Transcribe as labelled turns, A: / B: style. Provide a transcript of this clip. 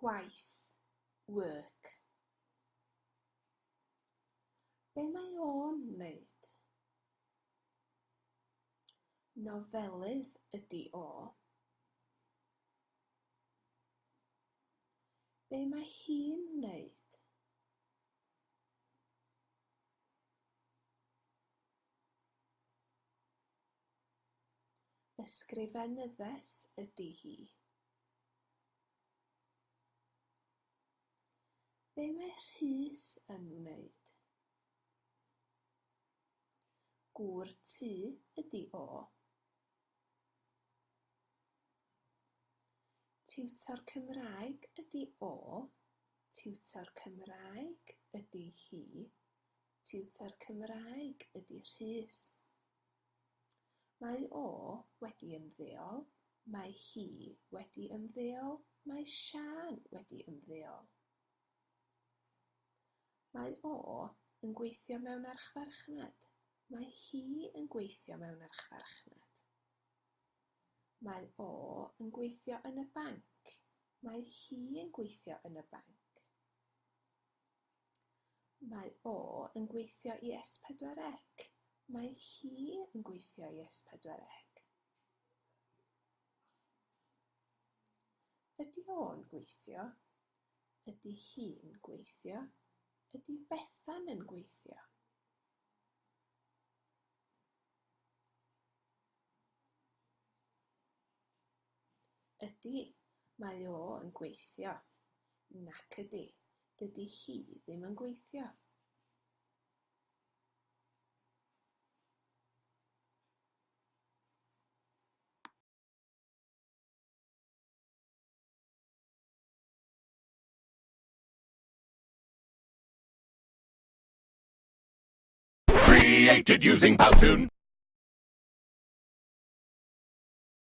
A: Gwaith, work. Be mae o'n wneud? Nofelydd ydy o. Be mae hi'n wneud? Ysgrifenyddes ydy hi. Be mae Rhys yn wneud? Gŵr tŷ ydy o. Tiwtor Cymraeg ydy o. Tiwtor Cymraeg ydy hi. Tiwtor Cymraeg ydy Rhys. Mae o wedi ymddeol. Mae hi wedi ymddeol. Mae Siân wedi ymddeol. Mae o yn gweithio mewn archfarchnad. Mae hi yn gweithio mewn archfarchnad. Mae o yn gweithio yn y banc. Mae hi yn gweithio yn y banc. Mae o yn gweithio i S4C. Mae hi yn gweithio i S4C. Ydy o'n gweithio? Ydy hi'n gweithio? Ydy Bethan yn gweithio? Ydy, mae o yn gweithio. Nac ydy, dydy hi ddim yn gweithio.
B: Created using Powtoon.